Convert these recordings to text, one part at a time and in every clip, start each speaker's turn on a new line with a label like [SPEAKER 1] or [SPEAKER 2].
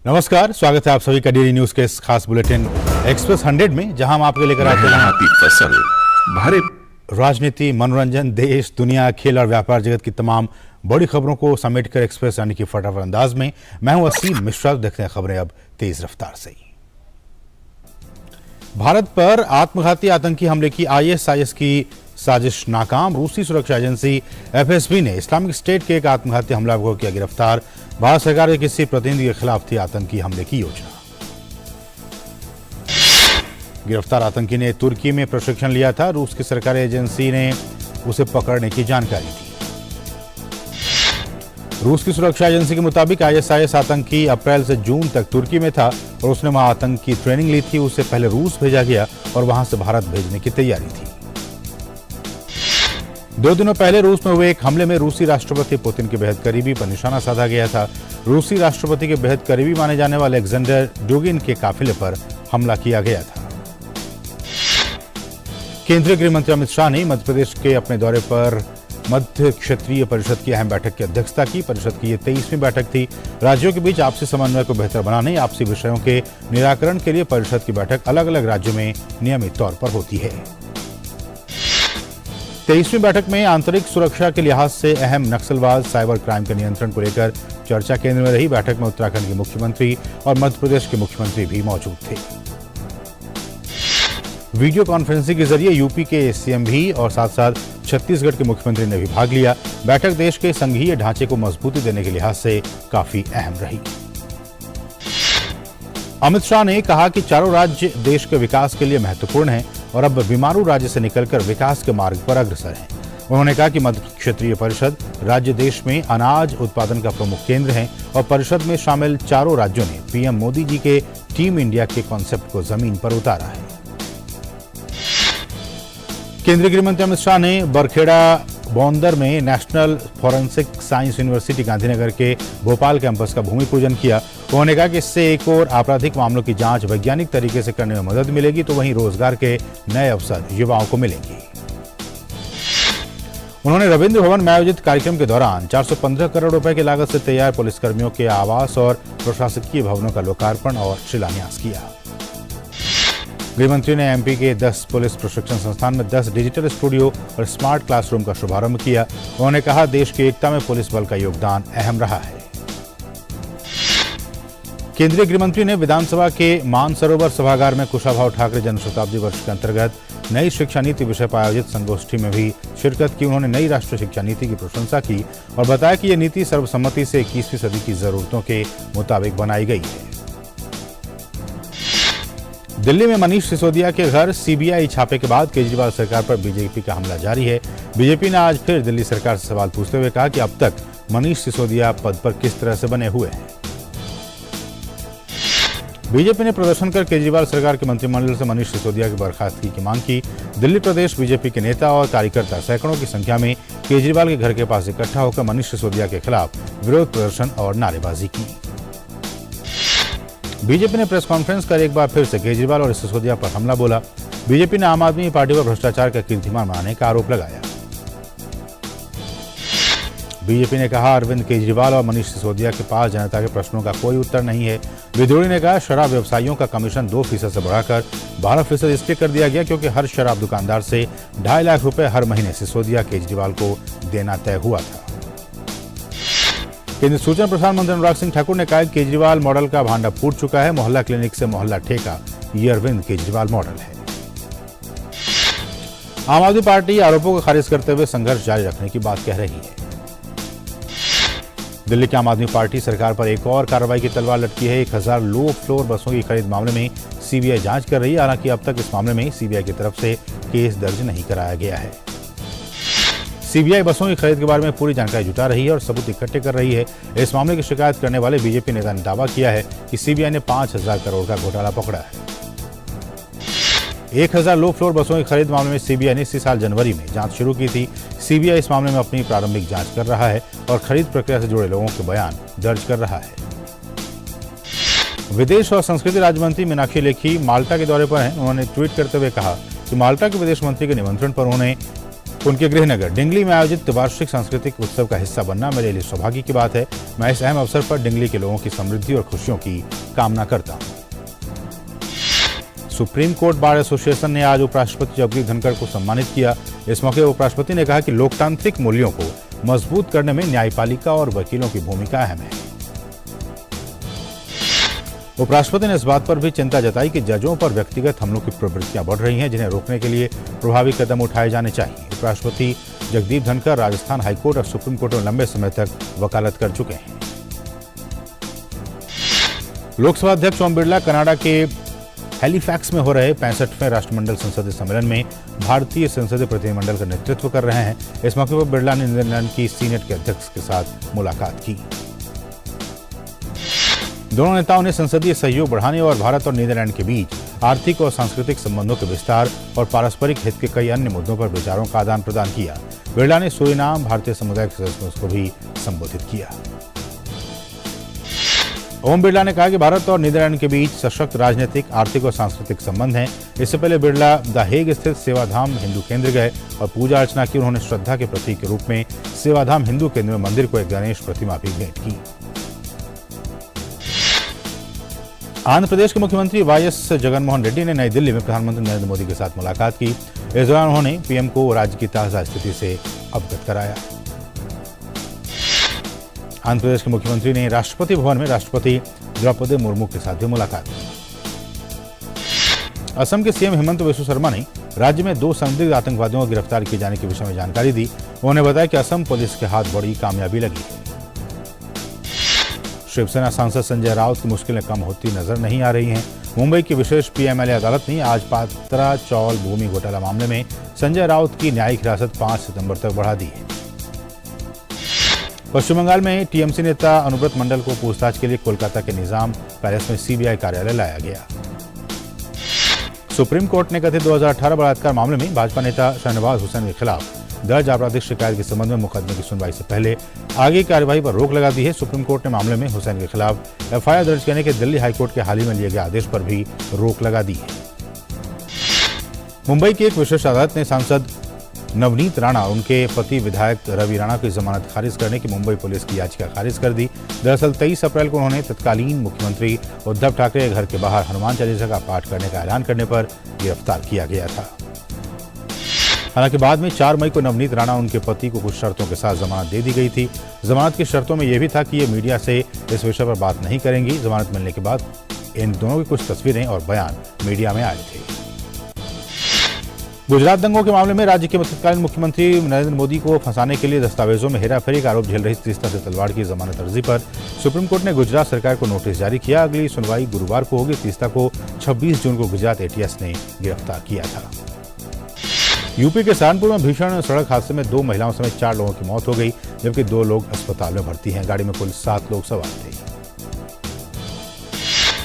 [SPEAKER 1] नमस्कार, स्वागत है आप सभी का डीडी न्यूज के इस खास बुलेटिन एक्सप्रेस 100 में, जहां हम आपके लेकर आते हैं
[SPEAKER 2] फसल भारी
[SPEAKER 1] राजनीति, मनोरंजन, देश, दुनिया, खेल और व्यापार जगत की तमाम बड़ी खबरों को समेटकर एक्सप्रेस यानी कि फटाफट अंदाज में। मैं हूं असीम मिश्रा। देखते हैं खबरें अब तेज रफ्तार से। भारत पर आत्मघाती आतंकी हमले की आईएसआईएस की साजिश नाकाम। रूसी सुरक्षा एजेंसी एफएसबी ने इस्लामिक स्टेट के एक आत्मघाती हमलावर को किया गिरफ्तार। भारत सरकार के किसी प्रतिनिधि के खिलाफ थी आतंकी हमले की योजना। गिरफ्तार आतंकी ने तुर्की में प्रशिक्षण लिया था। रूस की सरकारी एजेंसी ने उसे पकड़ने की जानकारी दी। रूस की सुरक्षा एजेंसी के मुताबिक आईएसआईएस आतंकी अप्रैल से जून तक तुर्की में था और उसने वहां आतंकी ट्रेनिंग ली थी। उसे पहले रूस भेजा गया और वहां से भारत भेजने की तैयारी थी। 2 दिनों पहले रूस में हुए एक हमले में रूसी राष्ट्रपति पुतिन के बेहद करीबी पर निशाना साधा गया था। रूसी राष्ट्रपति के बेहद करीबी माने जाने वाले अलेक्जेंडर डुगिन के काफिले पर हमला किया गया था। केंद्रीय गृह मंत्री अमित शाह ने मध्य प्रदेश के अपने दौरे पर मध्य क्षेत्रीय परिषद की अहम बैठक की अध्यक्षता की। परिषद की यह 23वीं बैठक थी। राज्यों के बीच आपसी समन्वय को बेहतर बनाने, आपसी विषयों के निराकरण के लिए परिषद की बैठक अलग अलग राज्यों में नियमित तौर पर होती है। 23वीं बैठक में आंतरिक सुरक्षा के लिहाज से अहम नक्सलवाद, साइबर क्राइम के नियंत्रण को लेकर चर्चा केंद्र में रही। बैठक में उत्तराखंड के मुख्यमंत्री और मध्य प्रदेश के मुख्यमंत्री भी मौजूद थे। वीडियो कॉन्फ्रेंसिंग के जरिए यूपी के सीएम भी और साथ साथ छत्तीसगढ़ के मुख्यमंत्री ने भी भाग लिया। बैठक देश के संघीय ढांचे को मजबूती देने के लिहाज से काफी अहम रही। अमित शाह ने कहा कि चारों राज्य देश के विकास के लिए महत्वपूर्ण हैं और अब बीमारू राज्य से निकलकर विकास के मार्ग पर अग्रसर हैं। उन्होंने कहा कि मध्य क्षेत्रीय परिषद राज्य देश में अनाज उत्पादन का प्रमुख केंद्र है और परिषद में शामिल चारों राज्यों ने पीएम मोदी जी के टीम इंडिया के कॉन्सेप्ट को जमीन पर उतारा है। केंद्रीय गृह मंत्री अमित शाह ने बरखेड़ा बौंदर में national forensic science university Gandhinagar के भोपाल कैंपस का भूमि पूजन किया। उन्होंने कहा कि इससे एक और आपराधिक मामलों की जांच वैज्ञानिक तरीके से करने में मदद मिलेगी, तो वहीं रोजगार के नए अवसर युवाओं को मिलेंगे। उन्होंने रविंद्र भवन में आयोजित कार्यक्रम के दौरान 415 करोड़ रुपए की लागत से तैयार पुलिसकर्मियों के आवास और प्रशासकीय भवनों का लोकार्पण और शिलान्यास किया। गृहमंत्री ने एमपी के 10 पुलिस प्रशिक्षण संस्थान में 10 डिजिटल स्टूडियो और स्मार्ट क्लासरूम का शुभारंभ किया। उन्होंने कहा, देश की एकता में पुलिस बल का योगदान अहम रहा है। केंद्रीय गृहमंत्री ने विधानसभा के मानसरोवर सभागार में कुशाभाऊ ठाकरे जन शताब्दी वर्ष के अंतर्गत नई शिक्षा नीति विषय पर आयोजित संगोष्ठी में भी शिरकत की। उन्होंने नई राष्ट्रीय शिक्षा नीति की प्रशंसा की और बताया कि यह नीति सर्वसम्मति से 21वीं सदी की जरूरतों के मुताबिक बनाई गई है। दिल्ली में मनीष सिसोदिया के घर सीबीआई छापे के बाद केजरीवाल सरकार पर बीजेपी का हमला जारी है। बीजेपी ने आज फिर दिल्ली सरकार से सवाल पूछते हुए कहा कि अब तक मनीष सिसोदिया पद पर किस तरह से बने हुए हैं। बीजेपी ने प्रदर्शन कर केजरीवाल सरकार के मंत्रिमंडल से मनीष सिसोदिया की बर्खास्तगी की मांग की। दिल्ली प्रदेश बीजेपी के नेता और कार्यकर्ता सैकड़ों की संख्या में केजरीवाल के घर के पास इकट्ठा होकर मनीष सिसोदिया के खिलाफ विरोध प्रदर्शन और नारेबाजी की। बीजेपी ने प्रेस कॉन्फ्रेंस कर एक बार फिर से केजरीवाल और सिसोदिया पर हमला बोला। बीजेपी ने आम आदमी पार्टी पर भ्रष्टाचार का कीर्तिमान बनाने का आरोप लगाया। बीजेपी ने कहा, अरविंद केजरीवाल और मनीष सिसोदिया के पास जनता के प्रश्नों का कोई उत्तर नहीं है। विद्रोही ने कहा, शराब व्यवसायियों का कमीशन 2% से बढ़ाकर 12% इसलिए कर दिया गया क्योंकि हर शराब दुकानदार से 2.5 लाख रुपए हर महीने सिसोदिया केजरीवाल को देना तय हुआ था। केंद्रीय सूचना प्रसारण मंत्री अनुराग सिंह ठाकुर ने कहा कि केजरीवाल मॉडल का भांडा फूट चुका है। मोहल्ला क्लिनिक से मोहल्ला ठेका, ये अरविंद केजरीवाल मॉडल है। आम आदमी पार्टी आरोपों को खारिज करते हुए संघर्ष जारी रखने की बात कह रही है। दिल्ली की आम आदमी पार्टी सरकार पर एक और कार्रवाई की तलवार लटकी है। 1000 लो फ्लोर बसों की खरीद मामले में सीबीआई जांच कर रही है। हालांकि अब तक इस मामले में सीबीआई की तरफ से केस दर्ज नहीं कराया गया है। सीबीआई बसों की खरीद के बारे में पूरी जानकारी जुटा रही है और सबूत इकट्ठे कर रही है। इस मामले की शिकायत करने वाले बीजेपी नेता ने दावा किया है कि सीबीआई ने 5000 करोड़ का घोटाला पकड़ा है। 1000 लो फ्लोर बसों की खरीद मामले में सीबीआई ने इसी साल जनवरी में जांच शुरू की थी। सीबीआई इस मामले में अपनी प्रारंभिक जांच कर रहा है और खरीद प्रक्रिया से जुड़े लोगों के बयान दर्ज कर रहा है। विदेश और संस्कृति राज्य मंत्री मीनाक्षी लेखी माल्टा के दौरे पर हैं। उन्होंने ट्वीट करते हुए कहा कि माल्टा के विदेश मंत्री के निमंत्रण पर उन्होंने उनके गृहनगर डिंगली में आयोजित वार्षिक सांस्कृतिक उत्सव का हिस्सा बनना मेरे लिए सौभाग्य की बात है। मैं इस अहम अवसर पर डिंगली के लोगों की समृद्धि और खुशियों की कामना करता हूं। सुप्रीम कोर्ट बार एसोसिएशन ने आज उपराष्ट्रपति जगदीप धनखड़ को सम्मानित किया। इस मौके उपराष्ट्रपति ने कहा कि लोकतांत्रिक मूल्यों को मजबूत करने में न्यायपालिका और वकीलों की भूमिका अहम है। उपराष्ट्रपति ने इस बात पर भी चिंता जताई कि जजों पर व्यक्तिगत हमलों की प्रवृत्तियां बढ़ रही हैं, जिन्हें रोकने के लिए प्रभावी कदम उठाए जाने चाहिए। उपराष्ट्रपति जगदीप धनखड़ राजस्थान हाईकोर्ट और सुप्रीम कोर्ट में लंबे समय तक वकालत कर चुके हैं। लोकसभा अध्यक्ष ओम बिरला कनाडा के हैलिफैक्स में हो रहे 65वें राष्ट्रमंडल संसदीय सम्मेलन में भारतीय संसदीय प्रतिनिधिमंडल का नेतृत्व कर रहे हैं। इस मौके पर बिरला ने नीदरलैंड की सीनेट के अध्यक्ष के साथ मुलाकात की। दोनों नेताओं ने संसदीय सहयोग बढ़ाने और भारत और नीदरलैंड के बीच आर्थिक और सांस्कृतिक संबंधों के विस्तार और पारस्परिक हित के कई अन्य मुद्दों पर विचारों का आदान प्रदान किया। बिरला ने सूरीनाम भारतीय समुदाय के सदस्यों को भी संबोधित किया। ओम बिरला ने कहा कि भारत और नीदरलैंड के बीच सशक्त राजनीतिक, आर्थिक और सांस्कृतिक संबंध हैं। इससे पहले बिरला द हेग स्थित सेवाधाम हिंदू केंद्र गए और पूजा अर्चना की। उन्होंने श्रद्धा के प्रतीक के रूप में सेवाधाम हिंदू केंद्र में मंदिर को एक गणेश प्रतिमा भी भेंट की। आंध्र प्रदेश के मुख्यमंत्री वाईएस जगनमोहन रेड्डी ने नई दिल्ली में प्रधानमंत्री नरेंद्र मोदी के साथ मुलाकात की। इस दौरान उन्होंने पीएम को राज्य की ताजा स्थिति से अवगत कराया। आंध्र प्रदेश के मुख्यमंत्री ने राष्ट्रपति भवन में राष्ट्रपति द्रौपदी मुर्मू के साथ भी मुलाकात की। असम के सीएम हेमंत बिस्वा शर्मा ने राज्य में 2 संदिग्ध आतंकवादियों को गिरफ्तार किए जाने के विषय में जानकारी दी। उन्होंने बताया कि असम पुलिस के हाथ बड़ी कामयाबी लगी है। शिवसेना सांसद संजय राउत की मुश्किलें कम होती नजर नहीं आ रही हैं। मुंबई की विशेष पीएमएलए अदालत ने आज पात्रा चौल भूमि घोटाला मामले में संजय राउत की न्यायिक हिरासत 5 सितंबर तक बढ़ा दी है। पश्चिम बंगाल में टीएमसी नेता अनुव्रत मंडल को पूछताछ के लिए कोलकाता के निजाम पैलेस में सीबीआई कार्यालय लाया गया। सुप्रीम कोर्ट ने कथित 2018 बलात्कार मामले में भाजपा नेता शाहनवाज हुसैन के खिलाफ दर्ज आपराधिक शिकायत के संबंध में मुकदमे की सुनवाई से पहले आगे कार्यवाही पर रोक लगा दी है। सुप्रीम कोर्ट ने मामले में हुसैन के खिलाफ एफआईआर दर्ज करने के दिल्ली हाईकोर्ट के हाल ही में लिए गए आदेश पर भी रोक लगा दी है। मुंबई की एक विशेष अदालत ने सांसद नवनीत राणा और उनके पति विधायक रवि राणा की जमानत खारिज करने की मुंबई पुलिस की याचिका खारिज कर दी। दरअसल 23 अप्रैल को उन्होंने तत्कालीन मुख्यमंत्री उद्धव ठाकरे के घर के बाहर हनुमान चालीसा का पाठ करने का ऐलान करने पर गिरफ्तार किया गया था। हालांकि बाद में 4 मई को नवनीत राणा और उनके पति को कुछ शर्तों के साथ जमानत दे दी गई थी। जमानत की शर्तों में यह भी था कि ये मीडिया से इस विषय पर बात नहीं करेंगी। जमानत मिलने के बाद इन दोनों की कुछ तस्वीरें और बयान मीडिया में आए थे। गुजरात दंगों के मामले में राज्य के तत्कालीन मुख्यमंत्री नरेंद्र मोदी को फंसाने के लिए दस्तावेजों में हेराफेरी का आरोप झेल रही तीस्ता से तलवाड़ की जमानत अर्जी पर सुप्रीम कोर्ट ने गुजरात सरकार को नोटिस जारी किया। अगली सुनवाई गुरुवार को होगी। तीस्ता को 26 जून को गुजरात एटीएस ने गिरफ्तार किया था। यूपी के सहारनपुर में भीषण सड़क हादसे में 2 महिलाओं समेत 4 लोगों की मौत हो गई, जबकि 2 लोग अस्पताल में भर्ती हैं। गाड़ी में कुल 7 लोग सवार थे।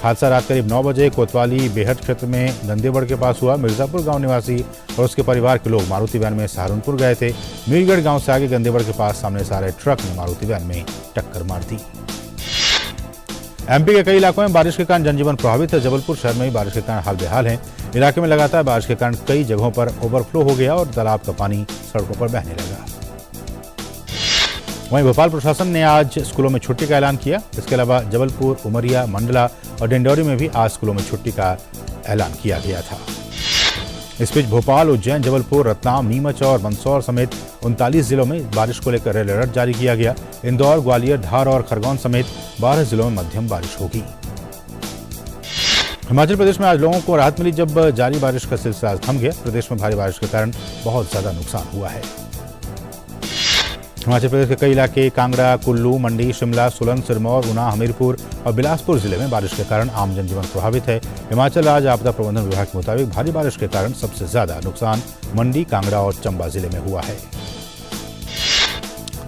[SPEAKER 1] हादसा रात करीब 9 बजे कोतवाली बेहट क्षेत्र में गंदेबड़ के पास हुआ। मिर्जापुर गांव निवासी और उसके परिवार के लोग मारुति वैन में सहारनपुर गए थे। मीरगढ़ गांव से आगे गंदेबड़ के पास सामने से आ रहे ट्रक ने मारुति वैन में टक्कर मार दी। एमपी के कई इलाकों में बारिश के कारण जनजीवन प्रभावित है। जबलपुर शहर में भी बारिश के कारण हाल बेहाल है। इलाके में लगातार बारिश के कारण कई जगहों पर ओवरफ्लो हो गया और तालाब का पानी सड़कों पर बहने लगा। वहीं भोपाल प्रशासन ने आज स्कूलों में छुट्टी का ऐलान किया। इसके अलावा जबलपुर, उमरिया, मंडला और डिंडौरी में भी आज स्कूलों में छुट्टी का ऐलान किया गया था। इस बीच भोपाल, उज्जैन, जबलपुर, रतलाम, नीमच और मंदसौर समेत 39 जिलों में बारिश को लेकर रेड अलर्ट जारी किया गया। इंदौर, ग्वालियर, धार और खरगोन समेत 12 जिलों में मध्यम बारिश होगी। हिमाचल प्रदेश में आज लोगों को राहत मिली जब जारी बारिश का सिलसिला थम गया। प्रदेश में भारी बारिश के कारण बहुत ज्यादा नुकसान हुआ है। हिमाचल प्रदेश के कई इलाके कांगड़ा, कुल्लू, मंडी, शिमला, सोलन, सिरमौर, ऊना, हमीरपुर और बिलासपुर जिले में बारिश के कारण आम जनजीवन प्रभावित है। हिमाचल राज्य आपदा प्रबंधन विभाग के मुताबिक भारी बारिश के कारण सबसे ज्यादा नुकसान मंडी, कांगड़ा और चंबा जिले में हुआ है।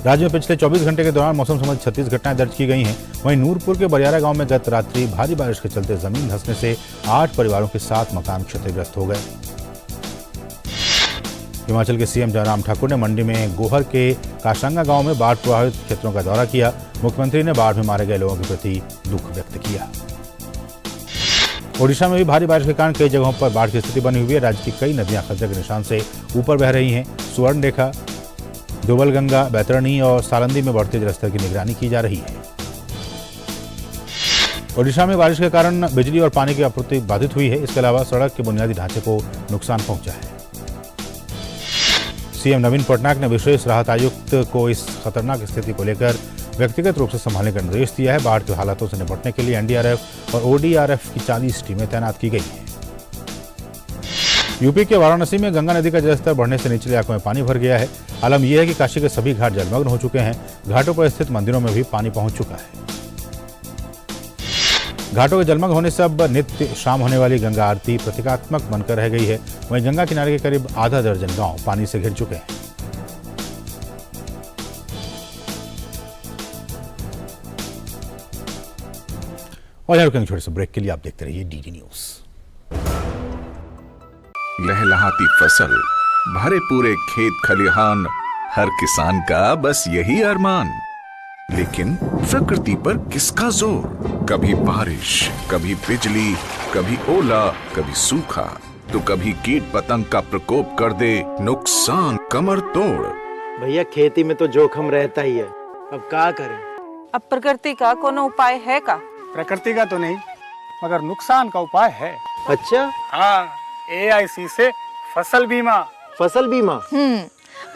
[SPEAKER 1] राज्य में पिछले 24 घंटे के दौरान मौसम संबंधी 36 घटनाएं दर्ज की गई हैं। वहीं नूरपुर के बरियारा गांव में गत रात्रि भारी बारिश के चलते जमीन धंसने से 8 परिवारों के 7 मकान क्षतिग्रस्त हो गए। हिमाचल के सीएम जयराम ठाकुर ने मंडी में गोहर के काशंगा गांव में बाढ़ प्रभावित क्षेत्रों का दौरा किया। मुख्यमंत्री ने बाढ़ में मारे गए लोगों के प्रति दुख व्यक्त किया। ओडिशा में भी भारी बारिश के कारण कई जगहों पर बाढ़ की स्थिति बनी हुई है। राज्य की कई नदियां खतरे के निशान से ऊपर बह रही हैं। सुवर्णरेखा, धोबलगंगा, बैतरणी और सालंदी में बढ़ते जलस्तर की निगरानी की जा रही है। ओडिशा में बारिश के कारण बिजली और पानी की आपूर्ति बाधित हुई है। इसके अलावा सड़क के बुनियादी ढांचे को नुकसान पहुंचा है। सीएम नवीन पटनायक ने विशेष राहत आयुक्त को इस खतरनाक स्थिति को लेकर व्यक्तिगत रूप से संभालने का निर्देश दिया है। बाढ़ के हालातों से निपटने के लिए एनडीआरएफ और ओडीआरएफ की 40 टीमें तैनात की गई हैं। यूपी के वाराणसी में गंगा नदी का जलस्तर बढ़ने से निचले इलाकों में पानी भर गया है। आलम यह है कि काशी के सभी घाट जलमग्न हो चुके हैं। घाटों पर स्थित मंदिरों में भी पानी पहुंच चुका है। घाटों के जलमग्न होने से अब नित्य शाम होने वाली गंगा आरती प्रतीकात्मक बनकर रह गई है। वहीं गंगा किनारे के करीब आधा दर्जन गांव पानी से घिर चुके हैं। और यहाँ रुकेंगे छोटे से ब्रेक के लिए। आप देखते रहिए डीडी न्यूज।
[SPEAKER 2] लहलहाती फसल, भरे पूरे खेत खलिहान, हर किसान का बस यही अरमान। लेकिन प्रकृति पर किसका जोर? कभी बारिश, कभी बिजली, कभी ओला, कभी सूखा, तो कभी कीट पतंग का प्रकोप कर दे नुकसान कमर तोड़।
[SPEAKER 3] भैया खेती में तो जोखम रहता ही है, अब क्या करें?
[SPEAKER 4] अब प्रकृति का कोनो उपाय है का?
[SPEAKER 5] प्रकृति का तो नहीं, मगर नुकसान का उपाय है।
[SPEAKER 3] अच्छा?
[SPEAKER 5] हाँ, AIC से फसल बीमा।
[SPEAKER 3] फसल बीमा?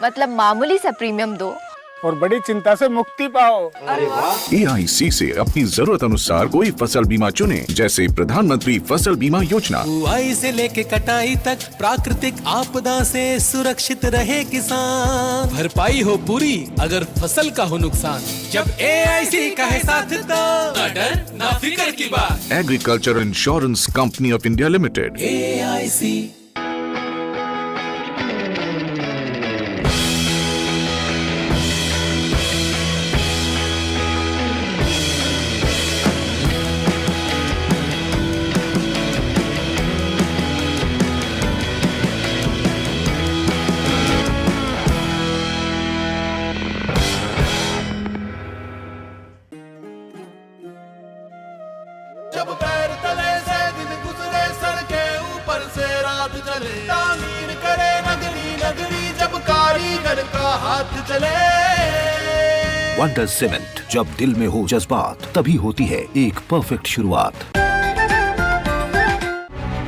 [SPEAKER 6] मतलब मामूली सा प्रीमियम दो
[SPEAKER 5] और बड़ी चिंता से मुक्ति पाओ।
[SPEAKER 3] अरे वाह!
[SPEAKER 2] AIC से अपनी जरूरत अनुसार कोई फसल बीमा चुने, जैसे प्रधानमंत्री फसल बीमा योजना।
[SPEAKER 7] बुआई से लेके कटाई तक प्राकृतिक आपदा से सुरक्षित रहे किसान। भरपाई हो पूरी अगर फसल का हो नुकसान। जब AIC का है साथ तो ना डर ना फिक्र की बात।
[SPEAKER 2] Agriculture insurance company of India limited.
[SPEAKER 7] AIC।
[SPEAKER 8] जब पैर तले से दिन गुजरे सड़के ऊपर से रात चले, तामीर करे नगरी नगरी जब कारीगर का हाथ चले।
[SPEAKER 9] वंडर सीमेंट, जब दिल में हो जज्बात तभी होती है एक परफेक्ट शुरुआत।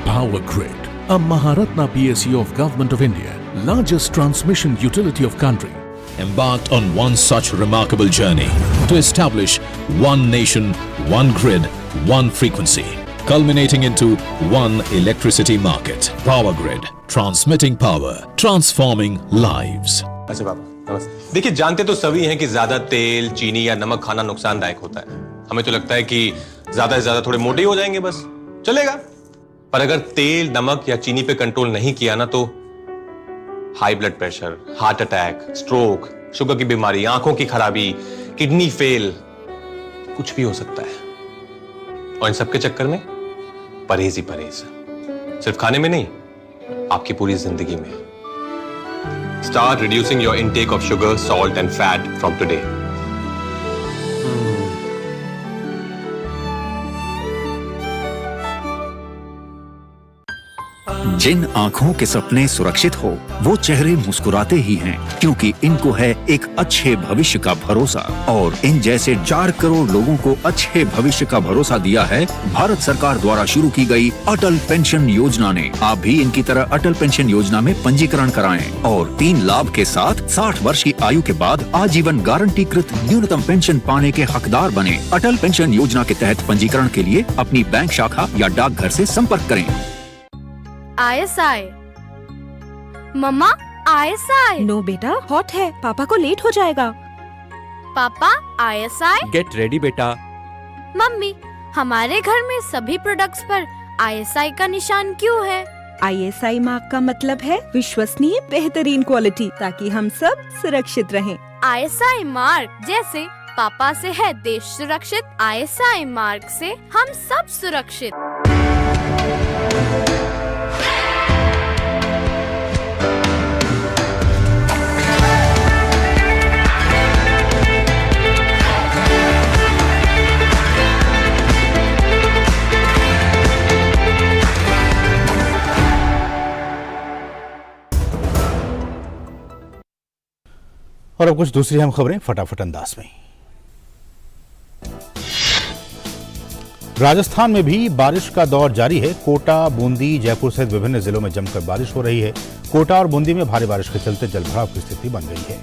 [SPEAKER 10] Power Grid, a Maharatna PSU of Government of India, largest transmission utility of country,
[SPEAKER 11] embarked on one such remarkable journey to establish one nation, one grid, one frequency, culminating into one electricity market. Power Grid, transmitting power, transforming lives.
[SPEAKER 12] अच्छा बाबा नमस्ते। देखिए, जानते तो सभी हैं कि ज्यादा तेल, चीनी या नमक खाना नुकसानदायक होता है। हमें तो लगता है कि ज्यादा से ज्यादा थोड़े मोटे हो जाएंगे, बस चलेगा। पर अगर तेल, नमक या चीनी पे कंट्रोल नहीं किया ना, तो high blood pressure, heart attack, stroke, sugar की बीमारी, आंखों की खराबी, किडनी फेल, कुछ भी हो सकता है। और इन सबके चक्कर में परहेज ही परहेज, सिर्फ खाने में नहीं, आपकी पूरी जिंदगी में। Start reducing your intake of sugar, salt and fat from today.
[SPEAKER 9] जिन आँखों के सपने सुरक्षित हो वो चेहरे मुस्कुराते ही हैं, क्योंकि इनको है एक अच्छे भविष्य का भरोसा। और इन जैसे 4 करोड़ लोगों को अच्छे भविष्य का भरोसा दिया है भारत सरकार द्वारा शुरू की गई अटल पेंशन योजना ने। आप भी इनकी तरह अटल पेंशन योजना में पंजीकरण कराएं और 3 लाभ के साथ 60 वर्ष की आयु के बाद आजीवन गारंटीकृत न्यूनतम पेंशन पाने के हकदार बने। अटल पेंशन योजना के तहत पंजीकरण के लिए अपनी बैंक शाखा या डाकघर से संपर्क करें।
[SPEAKER 6] ISI। मम्मा ISI।
[SPEAKER 4] नो बेटा, हॉट है, पापा को लेट हो जाएगा।
[SPEAKER 6] पापा ISI।
[SPEAKER 7] गेट रेडी बेटा।
[SPEAKER 6] मम्मी, हमारे घर में सभी प्रोडक्ट्स पर ISI का निशान क्यों है?
[SPEAKER 4] ISI मार्क का मतलब है विश्वसनीय बेहतरीन क्वालिटी, ताकि हम सब सुरक्षित रहें।
[SPEAKER 6] ISI मार्क जैसे पापा से है देश सुरक्षित, ISI मार्क से हम सब सुरक्षित।
[SPEAKER 1] और अब कुछ दूसरी अहम खबरें फटाफट अंदाज में। राजस्थान में भी बारिश का दौर जारी है। कोटा, बूंदी, जयपुर सहित विभिन्न जिलों में जमकर बारिश हो रही है। कोटा और बूंदी में भारी बारिश के चलते जलभराव की स्थिति बन गई है।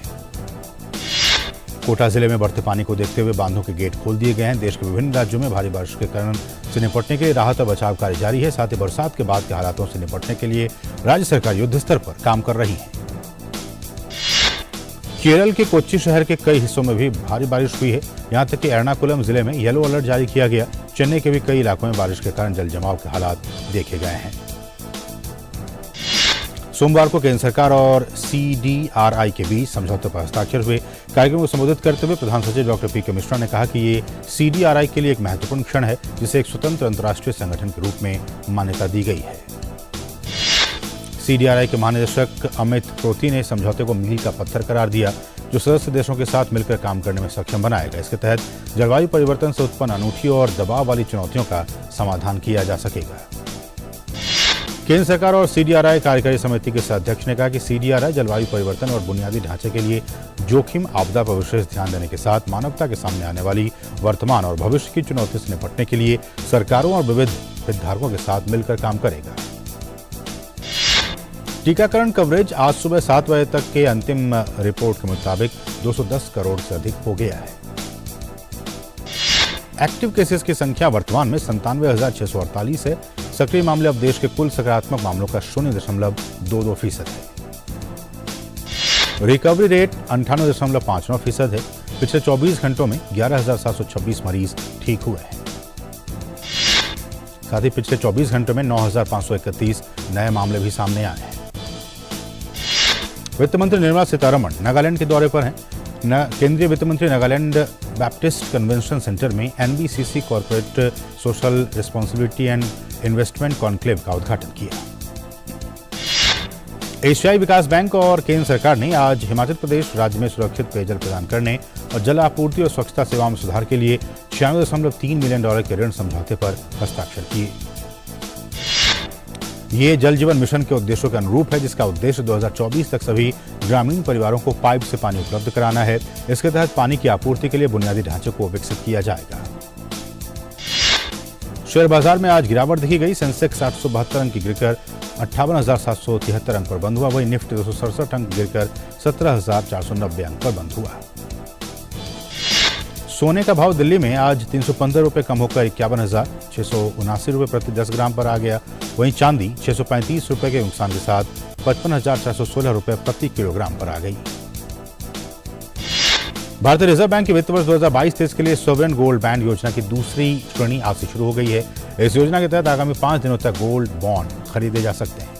[SPEAKER 1] कोटा जिले में बढ़ते पानी को देखते हुए बांधों के गेट खोल दिए गए हैं। देश के विभिन्न राज्यों में भारी बारिश के कारण से निपटने के लिए राहत और बचाव कार्य जारी है। साथ ही बरसात के बाद के हालातों से निपटने के लिए राज्य सरकार युद्ध स्तर पर काम कर रही है। केरल के कोच्चि शहर के कई हिस्सों में भी भारी बारिश हुई है। यहां तक कि एर्नाकुलम जिले में येलो अलर्ट जारी किया गया। चेन्नई के भी कई इलाकों में बारिश के कारण जल जमाव के हालात देखे गए हैं। सोमवार को केंद्र सरकार और CDRI के बीच समझौते पर हस्ताक्षर हुए। कार्यक्रम को संबोधित करते हुए प्रधान सचिव डॉक्टर PK मिश्रा ने कहा कि ये CDRI के लिए एक महत्वपूर्ण क्षण है, जिसे एक स्वतंत्र अंतर्राष्ट्रीय संगठन के रूप में मान्यता दी गई है। CDRI के महानिदेशक अमित प्रोती ने समझौते को मील का पत्थर करार दिया, जो सदस्य देशों के साथ मिलकर काम करने में सक्षम बनाएगा। इसके तहत जलवायु परिवर्तन से उत्पन्न अनूठी और दबाव वाली चुनौतियों का समाधान किया जा सकेगा। केंद्र सरकार और CDRI कार्यकारी समिति के अध्यक्ष ने कहा कि CDRI जलवायु परिवर्तन और बुनियादी ढांचे के लिए जोखिम आपदा पर विशेष ध्यान देने के साथ मानवता के सामने आने वाली वर्तमान और भविष्य की चुनौती से निपटने के लिए सरकारों और विविध हितधारकों के साथ मिलकर काम करेगा। टीकाकरण कवरेज आज सुबह 7 बजे तक के अंतिम रिपोर्ट के मुताबिक 210 करोड़ से अधिक हो गया है। एक्टिव केसेस की संख्या वर्तमान में 97,648 है। सक्रिय मामले अब देश के कुल सकारात्मक मामलों का 0.22% है। रिकवरी रेट 98.59% है। पिछले 24 घंटों में 11,726 मरीज ठीक हुए हैं। साथ ही पिछले 24 घंटों में 9,531 नए मामले भी सामने आए हैं। वित्त मंत्री निर्मला सीतारमण नागालैंड के दौरे पर हैं। केंद्रीय वित्त मंत्री नागालैंड बैप्टिस्ट कन्वेंशन सेंटर में NBCC corporate social responsibility and investment conclave का उद्घाटन किया। एशियाई विकास बैंक और केंद्र सरकार ने आज हिमाचल प्रदेश राज्य में सुरक्षित पेयजल प्रदान करने और जल आपूर्ति और स्वच्छता सेवाओं में सुधार के लिए $96.3 मिलियन के ऋण समझौते पर हस्ताक्षर किए। ये जल जीवन मिशन के उद्देश्यों के अनुरूप है, जिसका उद्देश्य 2024 तक सभी ग्रामीण परिवारों को पाइप से पानी उपलब्ध कराना है। इसके तहत पानी की आपूर्ति के लिए बुनियादी ढांचे को विकसित किया जाएगा। शेयर बाजार में आज गिरावट देखी गई। सेंसेक्स 872 अंक गिरकर 58,773 अंक पर बंद हुआ। वहीं निफ्टी 267 अंक गिरकर 17,490 अंक पर बंद हुआ। सोने का भाव दिल्ली में आज 315 रुपए कम होकर 51,679 रुपए प्रति 10 ग्राम पर आ गया। वहीं चांदी 635 रुपए के नुकसान के साथ 55,416 रुपए प्रति किलोग्राम पर आ गई। भारतीय रिजर्व बैंक के वित्त वर्ष 2022-23 के लिए सोवरेन गोल्ड बॉन्ड योजना की दूसरी श्रेणी आज से शुरू हो गई है। इस योजना के तहत आगामी 5 दिनों तक गोल्ड बॉन्ड खरीदे जा सकते हैं।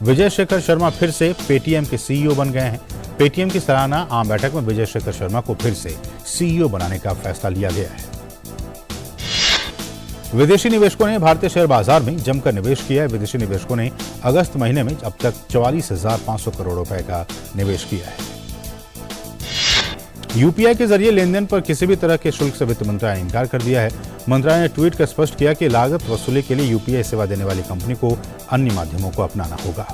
[SPEAKER 1] विजय शेखर शर्मा फिर से पेटीएम के CEO बन गए हैं। पेटीएम की सालाना आम बैठक में विजय शेखर शर्मा को फिर से CEO बनाने का फैसला लिया गया है। विदेशी निवेशकों ने भारतीय शेयर बाजार में जमकर निवेश किया है। विदेशी निवेशकों ने अगस्त महीने में अब तक 44,500 करोड़ रुपए का निवेश किया है। UPI के जरिए लेनदेन पर किसी भी तरह के शुल्क से वित्त मंत्रालय ने इनकार कर दिया है। मंत्रालय ने ट्वीट कर स्पष्ट किया कि लागत वसूली के लिए UPI सेवा देने वाली कंपनी को अन्य माध्यमों को अपनाना होगा।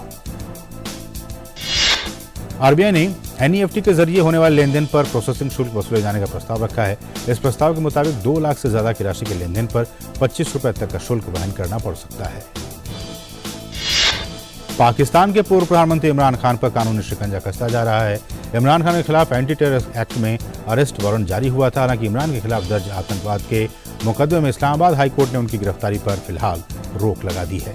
[SPEAKER 1] RBI ने NEFT के जरिए होने वाले लेनदेन पर प्रोसेसिंग शुल्क वसूले जाने का प्रस्ताव रखा है। इस प्रस्ताव के मुताबिक 2 लाख से ज्यादा की राशि के लेनदेन पर 25 रुपए तक का शुल्क वहन करना पड़ सकता है। पाकिस्तान के पूर्व प्रधानमंत्री इमरान खान पर कानूनी शिकंजा कसता जा रहा है। इमरान खान के खिलाफ एंटी टेरर एक्ट में अरेस्ट वारंट जारी हुआ था। हालांकि इमरान के खिलाफ दर्ज आतंकवाद के मुकदमे में इस्लामाबाद हाईकोर्ट ने उनकी गिरफ्तारी पर फिलहाल रोक लगा दी है।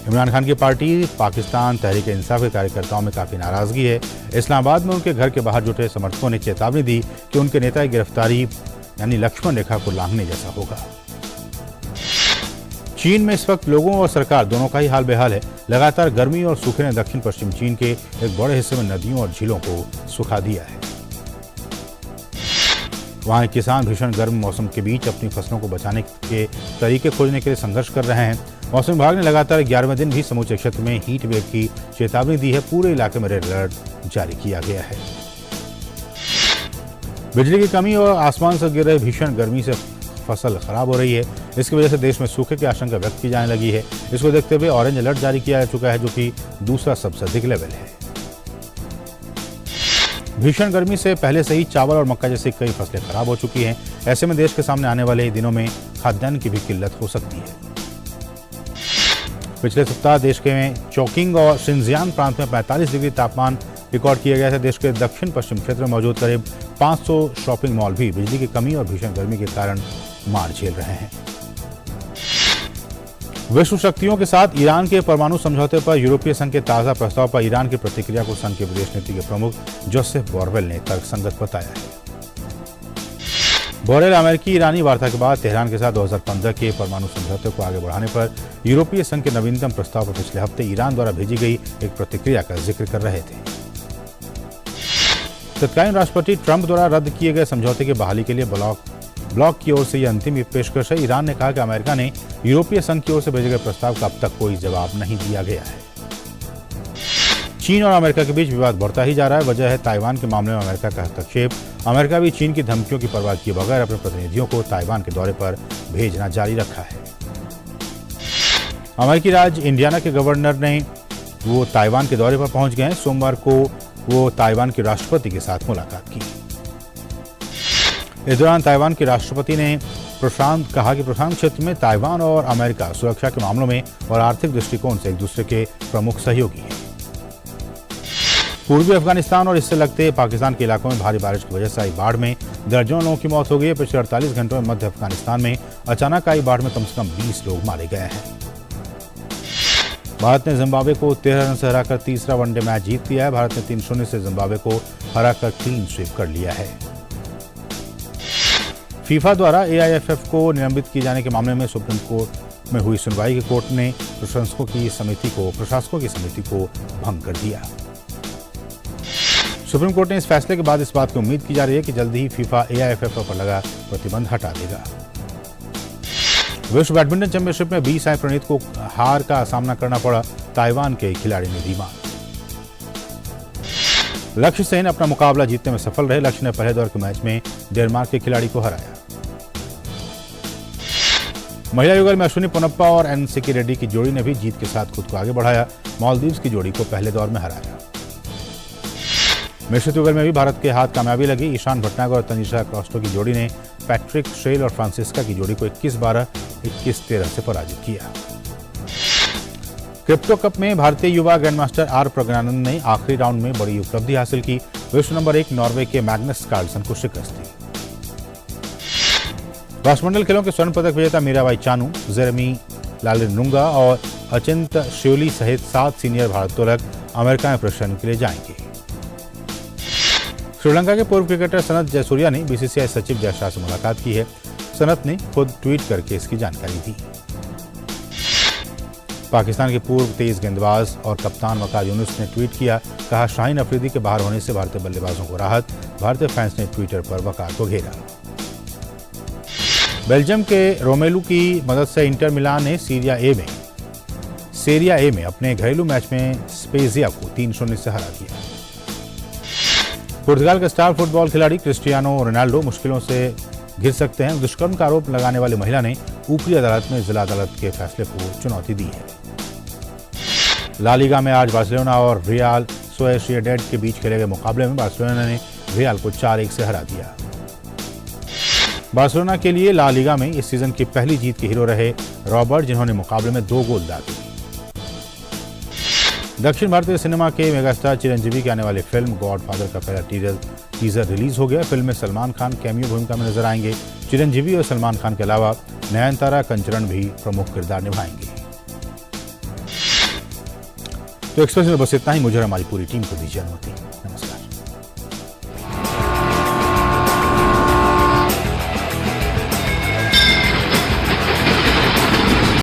[SPEAKER 1] इमरान खान की पार्टी पाकिस्तान तहरीक इंसाफ के कार्यकर्ताओं में काफी नाराजगी है। इस्लामाबाद में उनके घर के बाहर जुटे समर्थकों ने चेतावनी दी कि उनके नेता की गिरफ्तारी यानी लक्ष्मण रेखा को लांघने जैसा होगा। चीन में इस वक्त लोगों और सरकार दोनों का ही हाल बेहाल है। लगातार गर्मी और सूखे ने दक्षिण पश्चिम चीन के एक बड़े हिस्से में नदियों और झीलों को सुखा दिया है। वहां किसान भीषण गर्म मौसम के बीच अपनी फसलों को बचाने के तरीके खोजने के लिए संघर्ष कर रहे हैं। मौसम विभाग ने लगातार 11वें दिन भी समूचे क्षेत्र में हीट वेव की चेतावनी दी है। पूरे इलाके में रेड अलर्ट जारी किया गया है। बिजली की कमी और आसमान से गिर रही भीषण गर्मी से फसल खराब हो रही है। इसकी वजह से देश में सूखे की आशंका व्यक्त की जाने लगी है। इसको देखते हुए ऑरेंज अलर्ट जारी किया जा चुका है, जो कि दूसरा सबसे अधिक लेवल है। भीषण गर्मी से पहले से ही चावल और मक्का जैसी कई फसलें खराब हो चुकी हैं। ऐसे में देश के सामने आने वाले दिनों में खाद्यान्न की भी किल्लत हो सकती है। पिछले सप्ताह देश के चोकिंग और शिनजियांग प्रांत में 45 डिग्री तापमान रिकॉर्ड किया गया था। देश के दक्षिण पश्चिम क्षेत्र में मौजूद करीब 500 शॉपिंग मॉल भी बिजली की कमी और भीषण गर्मी के कारण मार झेल रहे हैं। विश्व शक्तियों के साथ ईरान के परमाणु समझौते पर यूरोपीय संघ के ताजा प्रस्ताव पर ईरान की प्रतिक्रिया को संघ के विदेश नीति के प्रमुख जोसेफ बोरेल ने तर्कसंगत बताया है। बोरेल अमेरिकी ईरानी वार्ता के बाद तेहरान के साथ 2015 के परमाणु समझौते को आगे बढ़ाने पर यूरोपीय संघ के नवीनतम प्रस्ताव पर पिछले हफ्ते ईरान द्वारा भेजी गई एक प्रतिक्रिया का जिक्र कर रहे थे। तत्कालीन राष्ट्रपति ट्रंप द्वारा रद्द किए गए समझौते की बहाली के लिए ब्लॉक की ओर से यह अंतिम पेशकश है। ईरान ने कहा कि अमेरिका ने यूरोपीय संघ की ओर से भेजे गए प्रस्ताव का अब तक कोई जवाब नहीं दिया गया है। चीन और अमेरिका के बीच विवाद बढ़ता ही जा रहा है। वजह है ताइवान के मामले में अमेरिका का हस्तक्षेप। अमेरिका भी चीन की धमकियों की परवाह किए बगैर अपने प्रतिनिधियों को ताइवान के दौरे पर भेजना जारी रखा है। अमेरिकी राज्य इंडियाना के गवर्नर ने वो ताइवान के दौरे पर पहुंच गए हैं। सोमवार को वो ताइवान के राष्ट्रपति के साथ मुलाकात की। इस दौरान ताइवान के राष्ट्रपति ने कहा कि प्रशांत क्षेत्र में ताइवान और अमेरिका सुरक्षा के मामलों में और आर्थिक दृष्टिकोण से एक दूसरे के प्रमुख सहयोगी हैं। पूर्वी अफगानिस्तान और इससे लगते पाकिस्तान के इलाकों में भारी बारिश की वजह से आई बाढ़ में दर्जनों लोगों की मौत हो गई है। पिछले 48 घंटों में मध्य अफगानिस्तान में अचानक आई बाढ़ में कम से कम 20 लोग मारे गए हैं। भारत ने जिम्बाब्वे को 13 रन से हराकर तीसरा वनडे मैच जीत लिया है। भारत ने 3-0 से जिम्बाब्वे को हराकर क्लीन स्वीप कर लिया है। फीफा द्वारा एआईएफएफ को निलंबित किए जाने के मामले में सुप्रीम कोर्ट में हुई सुनवाई के कोर्ट ने प्रशासकों की समिति को भंग कर दिया। सुप्रीम कोर्ट ने इस फैसले के बाद इस बात की उम्मीद की जा रही है कि जल्द ही फीफा एआईएफएफ पर लगा प्रतिबंध हटा देगा। विश्व बैडमिंटन चैंपियनशिप में बी साई प्रणीत को हार का सामना करना पड़ा। ताइवान के खिलाड़ी ने दी मात। लक्ष्य सेन अपना मुकाबला जीतने में सफल रहे। लक्ष्य ने पहले दौर के मैच में डेनमार्क के खिलाड़ी को हराया। महिला युगल में अश्विनी पोनप्पा और एन सिक्की रेड्डी की जोड़ी ने भी जीत के साथ खुद को आगे बढ़ाया। मालदीव्स की जोड़ी को पहले दौर में हराया। मिश्रित युगल में भी भारत के हाथ कामयाबी लगी। ईशान भटनागर और तनिषा क्रॉस्टो की जोड़ी ने पैट्रिक श्रेल और फ्रांसिस्का की जोड़ी को 21-12, 21-13 से पराजित किया। क्रिप्टो कप में भारतीय युवा ग्रैंडमास्टर आर प्रज्ञानंद ने आखिरी राउंड में बड़ी उपलब्धि हासिल की। विश्व नंबर 1 नॉर्वे के मैग्नस कार्लसन को शिकस्त दी। राष्ट्रमंडल खेलों के स्वर्ण पदक विजेता मीराबाई चानू, जेरेमी लालिनुंगा और अचिंत श्योली सहित 7 सीनियर भारोत्तोलक अमेरिका में प्रशिक्षण के लिए जाएंगे। श्रीलंका के पूर्व क्रिकेटर सनत जयसूर्या ने बीसीसीआई सचिव जय शाह से मुलाकात की है। सनत ने खुद ट्वीट करके इसकी जानकारी दी। पाकिस्तान के पूर्व तेज गेंदबाज और कप्तान वकार यूनुस ने ट्वीट किया, कहा शाहीन अफरीदी के बाहर होने से भारतीय बल्लेबाजों को राहत। भारतीय फैंस ने ट्विटर पर वकार को घेरा। बेल्जियम के रोमेलू की मदद से इंटर मिलान ने सीरिया ए में अपने घरेलू मैच में स्पेजिया को 3-0 से हरा दिया। पुर्तगाल के स्टार फुटबॉल खिलाड़ी क्रिस्टियानो रोनाल्डो मुश्किलों से घिर सकते हैं। दुष्कर्म का आरोप लगाने वाली महिला ने ऊपरी अदालत में जिला अदालत के फैसले को चुनौती दी है। ला लीगा में आज बार्सिलोना और रियल सोसिएडेड के बीच खेले गए मुकाबले में बार्सिलोना ने रियल को 4-1 से हरा दिया। बार्सिलोना के लिए ला लीगा में इस सीजन की पहली जीत के हीरो रहे रॉबर्ट, जिन्होंने मुकाबले में 2 गोल दागे। दक्षिण भारतीय सिनेमा के मेगास्टार चिरंजीवी की आने वाली फिल्म गॉडफादर का पहला टीजर रिलीज हो गया। फिल्म में सलमान खान कैमियो भूमिका में नजर आएंगे। चिरंजीवी और सलमान खान के अलावा नयनतारा कंचरण भी प्रमुख किरदार निभाएंगे। तो एक्सप्रेस में बस इतना ही। मुझे और हमारी पूरी टीम को दीजिए अनुमति। नमस्कार।